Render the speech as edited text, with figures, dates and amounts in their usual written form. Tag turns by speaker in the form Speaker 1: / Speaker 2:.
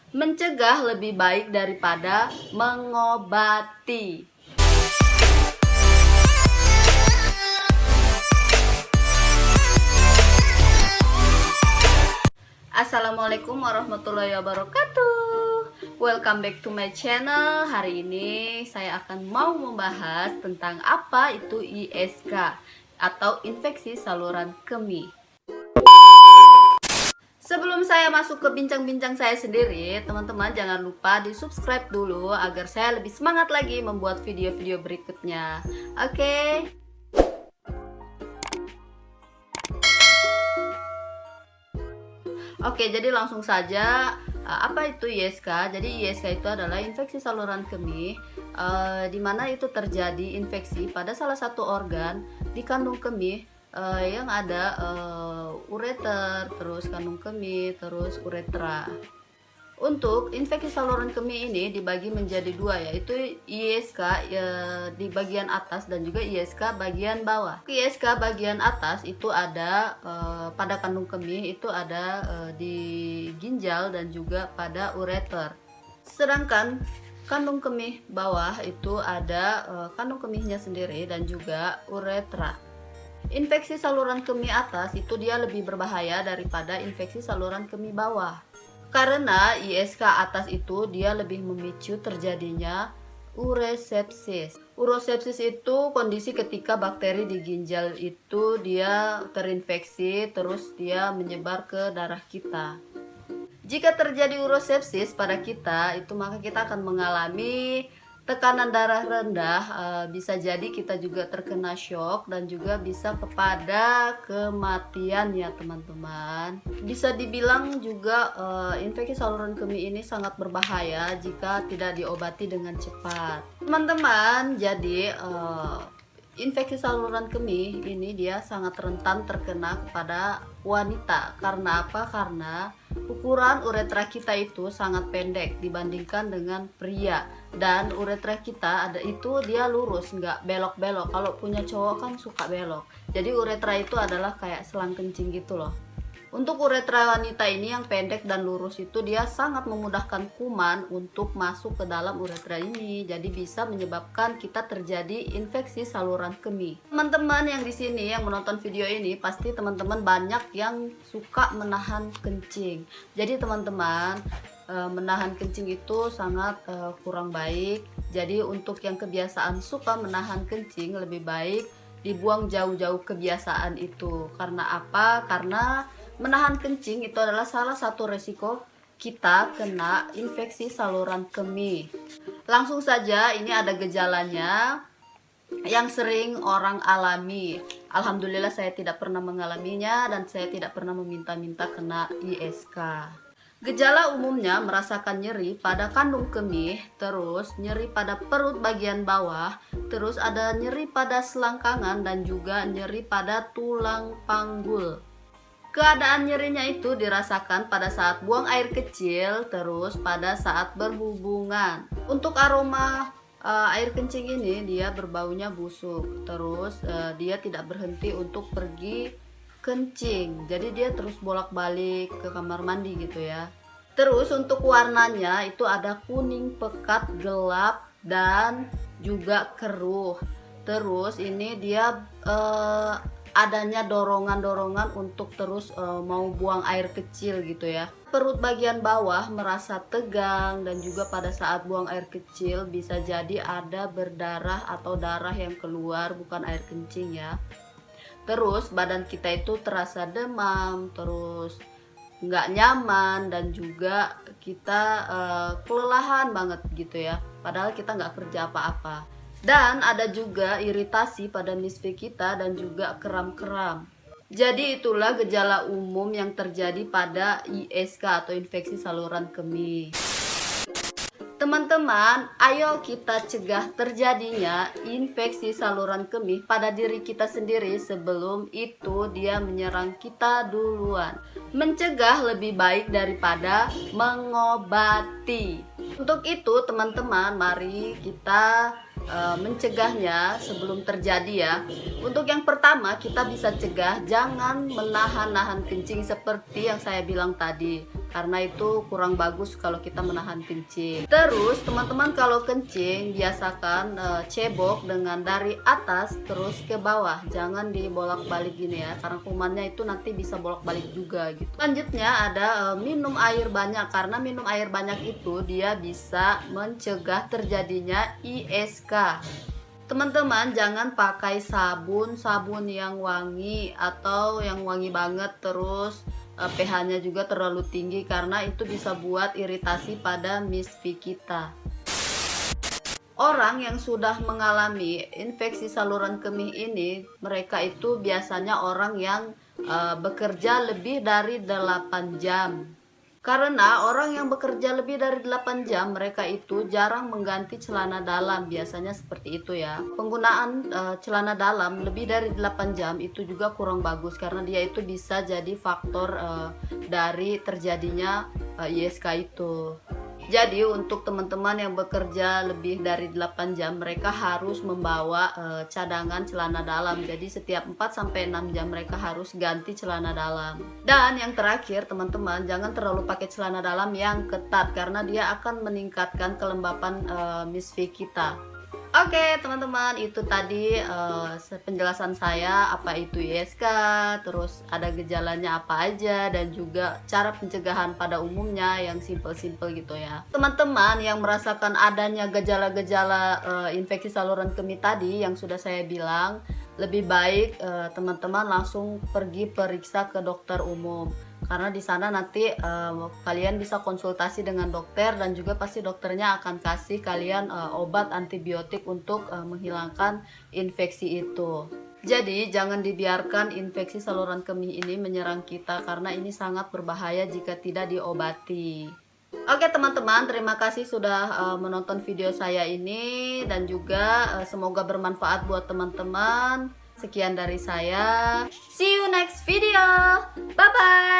Speaker 1: Mencegah lebih baik daripada mengobati. Assalamualaikum warahmatullahi wabarakatuh. Welcome back to my channel. Hari ini saya akan mau membahas tentang apa itu ISK atau infeksi saluran kemih. Sebelum saya masuk ke bincang-bincang saya sendiri, teman-teman jangan lupa di subscribe dulu agar saya lebih semangat lagi membuat video-video berikutnya. Oke? Oke, jadi langsung saja, apa itu ISK? Jadi ISK itu adalah infeksi saluran kemih, di mana itu terjadi infeksi pada salah satu organ di kandung kemih yang ada ureter, terus kandung kemih, terus uretra. Untuk infeksi saluran kemih ini dibagi menjadi dua, yaitu ISK di bagian atas dan juga ISK bagian bawah. ISK bagian atas itu ada pada kandung kemih, itu ada di ginjal dan juga pada ureter. Sedangkan kandung kemih bawah itu ada kandung kemihnya sendiri dan juga uretra. Infeksi saluran kemih atas itu dia lebih berbahaya daripada infeksi saluran kemih bawah. Karena ISK atas itu dia lebih memicu terjadinya urosepsis. Urosepsis itu kondisi ketika bakteri di ginjal itu dia terinfeksi terus dia menyebar ke darah kita. Jika terjadi urosepsis pada kita itu maka kita akan mengalami tekanan darah rendah, bisa jadi kita juga terkena shock dan juga bisa kepada kematian ya teman-teman. Bisa dibilang juga infeksi saluran kemih ini sangat berbahaya jika tidak diobati dengan cepat. Teman-teman, jadi infeksi saluran kemih ini dia sangat rentan terkena kepada wanita. Karena apa? Karena ukuran uretra kita itu sangat pendek dibandingkan dengan pria, dan uretra kita ada itu dia lurus, nggak belok-belok. Kalau punya cowok kan suka belok, jadi uretra itu adalah kayak selang kencing gitu loh. Untuk uretra wanita ini yang pendek dan lurus itu dia sangat memudahkan kuman untuk masuk ke dalam uretra ini, jadi bisa menyebabkan kita terjadi infeksi saluran kemih. Teman-teman yang di sini yang menonton video ini pasti teman-teman banyak yang suka menahan kencing. Jadi teman-teman, menahan kencing itu sangat kurang baik. Jadi untuk yang kebiasaan suka menahan kencing lebih baik dibuang jauh-jauh kebiasaan itu. Karena apa? Karena menahan kencing itu adalah salah satu resiko kita kena infeksi saluran kemih. Langsung saja, ini ada gejalanya yang sering orang alami. Alhamdulillah saya tidak pernah mengalaminya dan saya tidak pernah meminta-minta kena ISK. Gejala umumnya merasakan nyeri pada kandung kemih, terus nyeri pada perut bagian bawah, terus ada nyeri pada selangkangan dan juga nyeri pada tulang panggul. Keadaan nyerinya itu dirasakan pada saat buang air kecil, terus pada saat berhubungan. Untuk aroma air kencing ini dia berbaunya busuk, terus dia tidak berhenti untuk pergi kencing, jadi dia terus bolak-balik ke kamar mandi gitu ya. Terus untuk warnanya itu ada kuning pekat, gelap, dan juga keruh. Terus ini dia adanya dorongan-dorongan untuk terus mau buang air kecil gitu ya. Perut bagian bawah merasa tegang dan juga pada saat buang air kecil bisa jadi ada berdarah atau darah yang keluar, bukan air kencing ya. Terus badan kita itu terasa demam, terus nggak nyaman dan juga kita kelelahan banget gitu ya. Padahal kita nggak kerja apa-apa. Dan ada juga iritasi pada misfi kita dan juga kram-kram. Jadi itulah gejala umum yang terjadi pada ISK atau infeksi saluran kemih. Teman-teman, ayo kita cegah terjadinya infeksi saluran kemih pada diri kita sendiri sebelum itu dia menyerang kita duluan. Mencegah lebih baik daripada mengobati. Untuk itu teman-teman, mari kita mencegahnya sebelum terjadi ya. Untuk yang pertama kita bisa cegah jangan menahan-nahan kencing seperti yang saya bilang tadi. karena itu kurang bagus kalau kita menahan kencing. Terus teman-teman kalau kencing biasakan cebok dengan dari atas terus ke bawah, jangan dibolak-balik gini ya, karena kumannya itu nanti bisa bolak-balik juga gitu. Selanjutnya ada minum air banyak, karena minum air banyak itu dia bisa mencegah terjadinya ISK. Teman-teman jangan pakai sabun yang wangi atau yang wangi banget terus pH-nya juga terlalu tinggi, karena itu bisa buat iritasi pada misfi kita. Orang yang sudah mengalami infeksi saluran kemih ini, mereka itu biasanya orang yang bekerja lebih dari 8 jam. Karena orang yang bekerja lebih dari 8 jam, mereka itu jarang mengganti celana dalam, biasanya seperti itu ya. Penggunaan celana dalam lebih dari 8 jam itu juga kurang bagus, karena dia itu bisa jadi faktor dari terjadinya ISK itu. Jadi untuk teman-teman yang bekerja lebih dari 8 jam, mereka harus membawa cadangan celana dalam. Jadi setiap 4-6 jam mereka harus ganti celana dalam. Dan yang terakhir teman-teman, jangan terlalu pakai celana dalam yang ketat, karena dia akan meningkatkan kelembapan misfi kita. Oke teman-teman, itu tadi penjelasan saya apa itu ISK, terus ada gejalanya apa aja, dan juga cara pencegahan pada umumnya yang simple-simple gitu ya. Teman-teman yang merasakan adanya gejala-gejala infeksi saluran kemih tadi yang sudah saya bilang, lebih baik teman-teman langsung pergi periksa ke dokter umum, karena di sana nanti kalian bisa konsultasi dengan dokter, dan juga pasti dokternya akan kasih kalian obat antibiotik untuk menghilangkan infeksi itu. Jadi jangan dibiarkan infeksi saluran kemih ini menyerang kita, karena ini sangat berbahaya jika tidak diobati. Oke teman-teman, terima kasih sudah menonton video saya ini, dan juga semoga bermanfaat buat teman-teman. Sekian dari saya. See you next video. Bye bye.